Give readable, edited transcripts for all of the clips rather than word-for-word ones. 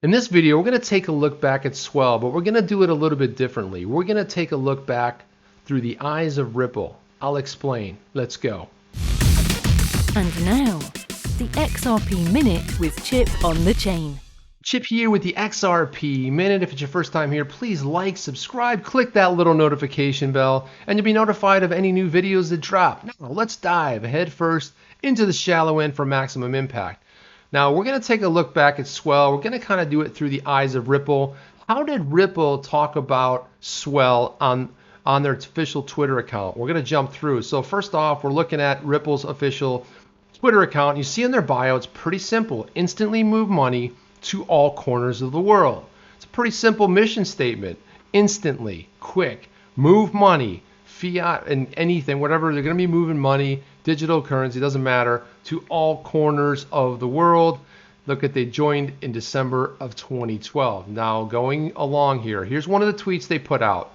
In this video, we're going to take a look back at Swell, but we're going to do it a little bit differently. We're going to take a look back through the eyes of Ripple. I'll explain. Let's go. And now, the XRP Minute with Chip on the chain. Chip here with the XRP Minute. If it's your first time here, please like, subscribe, click that little notification bell, and you'll be notified of any new videos that drop. Now, let's dive head first into the shallow end for maximum impact. Now, we're going to take a look back at Swell. We're going to kind of do it through the eyes of Ripple. How did Ripple talk about Swell on their official Twitter account? We're going to jump through. So first off, we're looking at Ripple's official Twitter account. You see in their bio, it's pretty simple. Instantly move money to all corners of the world. It's a pretty simple mission statement. Instantly, quick, move money, fiat and anything, whatever, they're going to be moving money, digital currency, doesn't matter, to all corners of the world. Look at, they joined in December of 2012. Now going along here, here's one of the tweets they put out.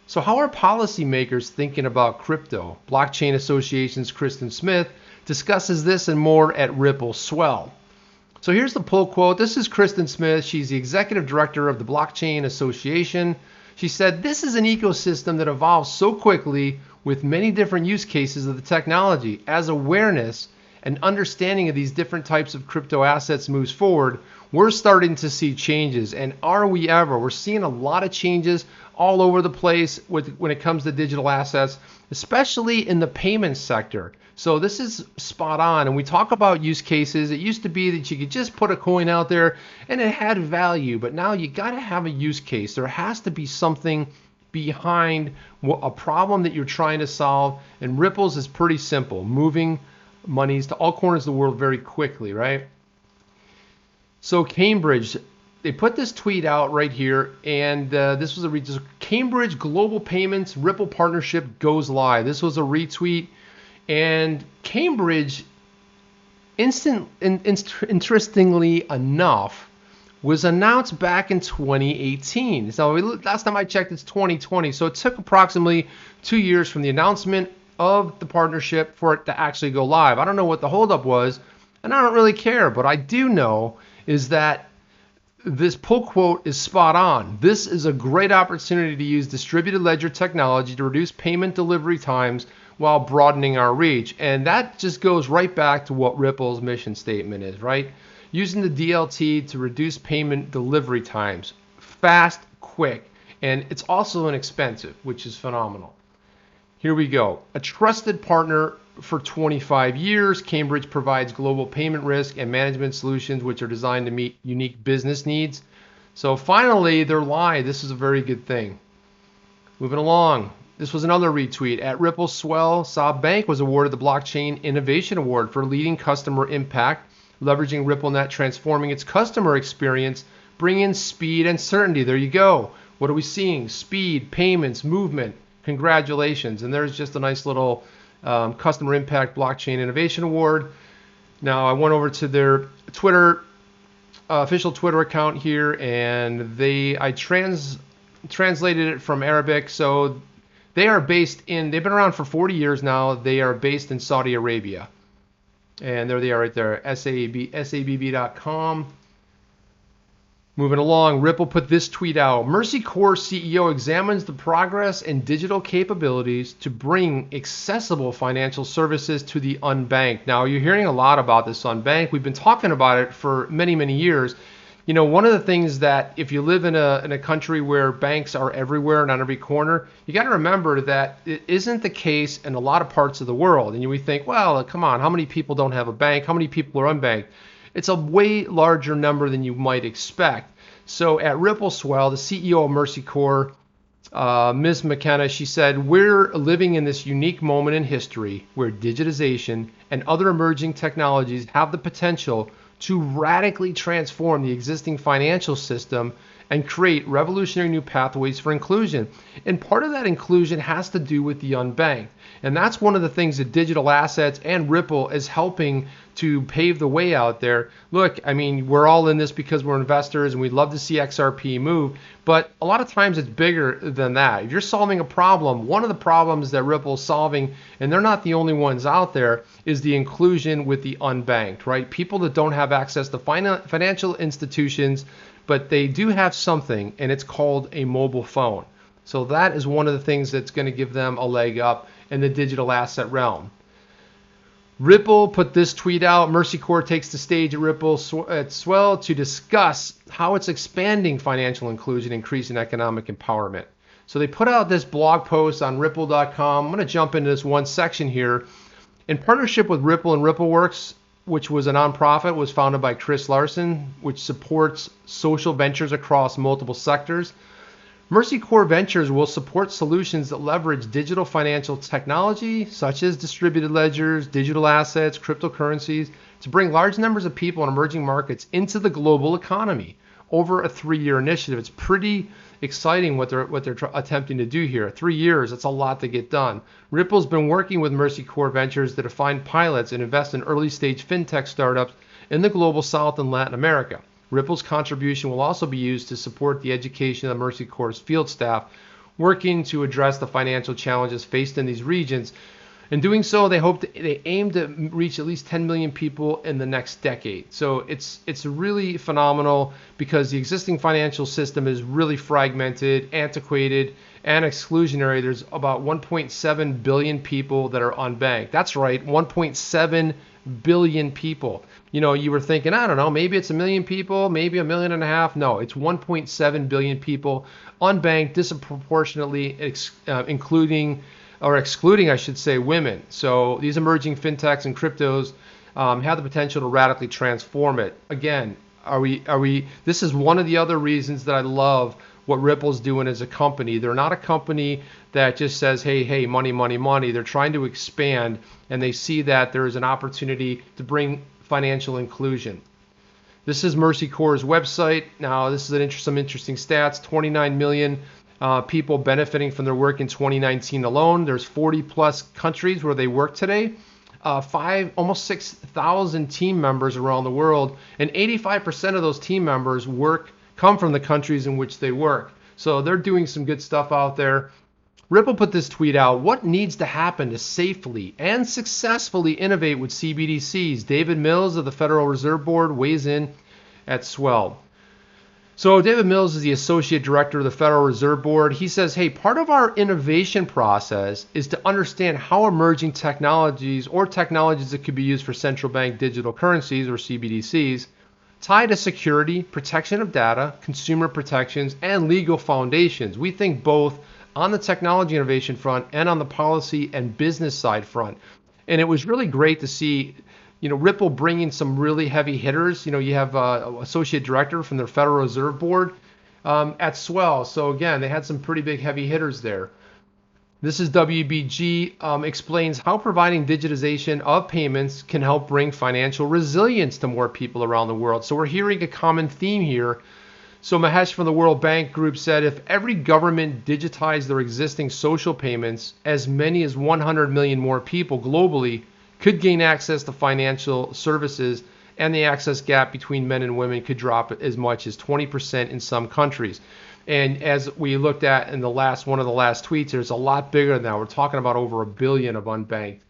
So how are policymakers thinking about crypto? Blockchain Association's Kristen Smith discusses this and more at Ripple Swell. So here's the pull quote. This is Kristen Smith. She's the executive director of the Blockchain Association. She said, "This is an ecosystem that evolves so quickly with many different use cases of the technology. As awareness and understanding of these different types of crypto assets moves forward, we're starting to see changes. And are we ever? We're seeing a lot of changes all over the place when it comes to digital assets, especially in the payments sector." So this is spot on. And we talk about use cases. It used to be that you could just put a coin out there and it had value, but now you got to have a use case. There has to be something behind a problem that you're trying to solve. And Ripple's is pretty simple, moving monies to all corners of the world very quickly, right? So Cambridge, they put this tweet out right here, and this was a Cambridge Global Payments Ripple Partnership goes live. This was a retweet, and Cambridge, interestingly enough, was announced back in 2018. So last time I checked, it's 2020. So it took approximately 2 years from the announcement of the partnership for it to actually go live. I don't know what the holdup was, and I don't really care, but I do know is that this pull quote is spot on. This is a great opportunity to use distributed ledger technology to reduce payment delivery times while broadening our reach. And that just goes right back to what Ripple's mission statement is, right? Using the DLT to reduce payment delivery times. Fast, quick, and it's also inexpensive, which is phenomenal. Here we go. A trusted partner for 25 years, Cambridge provides global payment risk and management solutions which are designed to meet unique business needs. So finally, they're live. This is a very good thing. Moving along. This was another retweet. At Ripple Swell, Saab Bank was awarded the Blockchain Innovation Award for leading customer impact, leveraging RippleNet, transforming its customer experience, bringing speed and certainty. There you go. What are we seeing? Speed, payments, movement. Congratulations. And there's just a nice little Customer Impact Blockchain Innovation Award. Now I went over to their Twitter, official Twitter account here, and I translated it from Arabic. So they are based they've been around for 40 years now. They are based in Saudi Arabia. And there they are right there, sabb.com. Moving along, Ripple put this tweet out. Mercy Corps CEO examines the progress in digital capabilities to bring accessible financial services to the unbanked. Now, you're hearing a lot about this unbanked. We've been talking about it for many, many years. You know, one of the things that if you live in a country where banks are everywhere and on every corner, you got to remember that it isn't the case in a lot of parts of the world. And we think, well, come on, how many people don't have a bank? How many people are unbanked? It's a way larger number than you might expect. So at Ripple Swell, the CEO of Mercy Corps, Ms. McKenna, she said, "We're living in this unique moment in history where digitization and other emerging technologies have the potential to radically transform the existing financial system and create revolutionary new pathways for inclusion." And part of that inclusion has to do with the unbanked. And that's one of the things that digital assets and Ripple is helping to pave the way out there. Look, I mean, we're all in this because we're investors and we'd love to see XRP move, but a lot of times it's bigger than that. If you're solving a problem, one of the problems that Ripple's solving, and they're not the only ones out there, is the inclusion with the unbanked, right? People that don't have access to financial institutions, but they do have something, and it's called a mobile phone. So that is one of the things that's going to give them a leg up in the digital asset realm. Ripple put this tweet out. Mercy Corps takes the stage at Ripple at Swell to discuss how it's expanding financial inclusion, increasing economic empowerment. So they put out this blog post on ripple.com. I'm going to jump into this one section here. In partnership with Ripple and RippleWorks, which was a nonprofit, was founded by Chris Larson, which supports social ventures across multiple sectors. Mercy Corps Ventures will support solutions that leverage digital financial technology, such as distributed ledgers, digital assets, cryptocurrencies, to bring large numbers of people in emerging markets into the global economy over a 3-year initiative. It's pretty exciting what they're attempting to do here. 3 years, that's a lot to get done. Ripple's been working with Mercy Corps Ventures to define pilots and invest in early-stage fintech startups in the global South and Latin America. Ripple's contribution will also be used to support the education of Mercy Corps' field staff working to address the financial challenges faced in these regions. In doing so, they aim to reach at least 10 million people in the next decade. So it's really phenomenal because the existing financial system is really fragmented, antiquated, and exclusionary. There's about 1.7 billion people that are unbanked. That's right, 1.7 billion people. You know, you were thinking, I don't know, maybe it's 1 million people, maybe 1.5 million. No, it's 1.7 billion people unbanked, disproportionately excluding, I should say, women. So these emerging fintechs and cryptos have the potential to radically transform it. Again, this is one of the other reasons that I love what Ripple's doing as a company. They're not a company that just says, hey, money, money, money. They're trying to expand, and they see that there is an opportunity to bring financial inclusion. This is Mercy Corps' website. Now, this is some interesting stats. 29 million people benefiting from their work in 2019 alone. There's 40 plus countries where they work today. Almost 6,000 team members around the world, and 85% of those team members come from the countries in which they work. So they're doing some good stuff out there. Ripple put this tweet out: what needs to happen to safely and successfully innovate with CBDCs? David Mills of the Federal Reserve Board weighs in at Swell. So David Mills is the Associate Director of the Federal Reserve Board. He says, hey, part of our innovation process is to understand how emerging technologies or technologies that could be used for central bank digital currencies or CBDCs tie to security, protection of data, consumer protections, and legal foundations. We think both on the technology innovation front and on the policy and business side front. And it was really great to see, Ripple bringing some really heavy hitters. You have associate director from their Federal Reserve Board at Swell. So again, they had some pretty big heavy hitters there. This is WBG explains how providing digitization of payments can help bring financial resilience to more people around the world. So we're hearing a common theme here. So Mahesh from the World Bank Group said, if every government digitized their existing social payments, as many as 100 million more people globally could gain access to financial services, and the access gap between men and women could drop as much as 20% in some countries. And as we looked at in one of the last tweets, there's a lot bigger now. We're talking about over 1 billion of unbanked.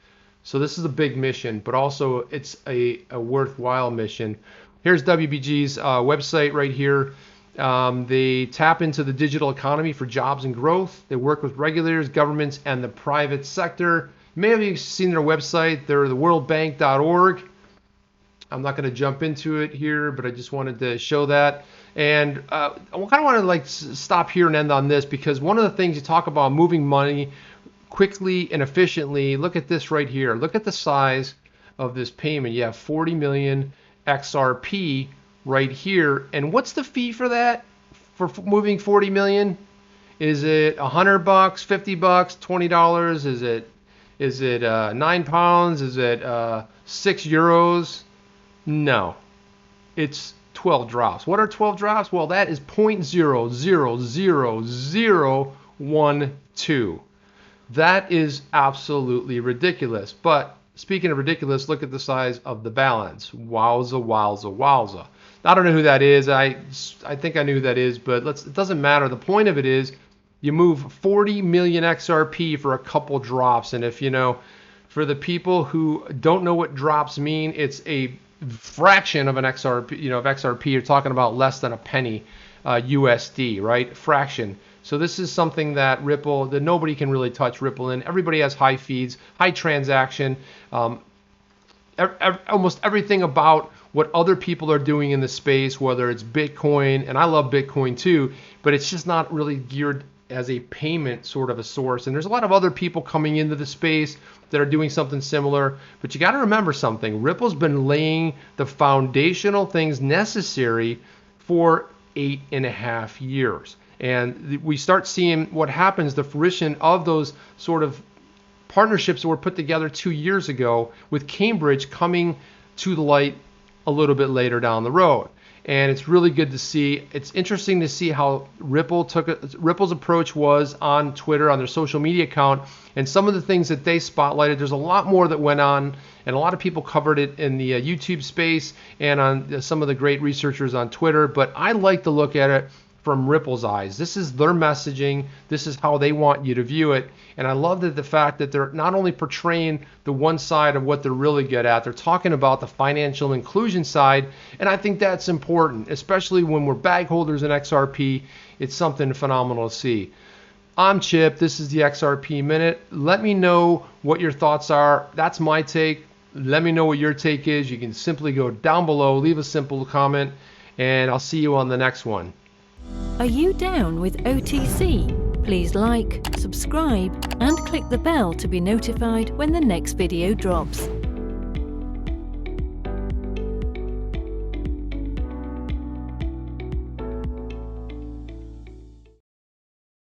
So this is a big mission, but also it's a worthwhile mission. Here's WBG's website right here. They tap into the digital economy for jobs and growth. They work with regulators, governments, and the private sector. You may have seen their website. They're theworldbank.org. I'm not going to jump into it here, but I just wanted to show that. And I kind of want to stop here and end on this, because one of the things you talk about moving money quickly and efficiently. Look at this right here. Look at the size of this payment. You have 40 million XRP right here. And what's the fee for that? For moving 40 million? Is it $100, $50, $20? Is it 9 pounds? Is it 6 euros? No, it's 12 drops. What are 12 drops? Well, that is 0.0000012. That is absolutely ridiculous. But speaking of ridiculous, look at the size of the balance. Wowza, wowza, wowza. I don't know who that is. I think I knew who that is, but it doesn't matter. The point of it is you move 40 million XRP for a couple drops. And if you know, for the people who don't know what drops mean, it's a fraction of an XRP, of XRP. You're talking about less than a penny USD, right? Fraction. So this is something that nobody can really touch Ripple in. Everybody has high fees, high transaction, almost everything about what other people are doing in the space, whether it's Bitcoin, and I love Bitcoin too, but it's just not really geared as a payment sort of a source. And there's a lot of other people coming into the space that are doing something similar, but you got to remember something. Ripple's been laying the foundational things necessary for 8.5 years. And we start seeing what happens, the fruition of those sort of partnerships that were put together 2 years ago, with Cambridge coming to the light a little bit later down the road. And it's really good to see. It's interesting to see how Ripple's approach was on Twitter, on their social media account, and some of the things that they spotlighted. There's a lot more that went on, and a lot of people covered it in the YouTube space and on some of the great researchers on Twitter. But I like to look at it from Ripple's eyes. This is their messaging. This is how they want you to view it. And I love the fact that they're not only portraying the one side of what they're really good at, they're talking about the financial inclusion side. And I think that's important, especially when we're bag holders in XRP. It's something phenomenal to see. I'm Chip. This is the XRP Minute. Let me know what your thoughts are. That's my take. Let me know what your take is. You can simply go down below, leave a simple comment, and I'll see you on the next one. Are you down with OTC? Please like, subscribe and click the bell to be notified when the next video drops.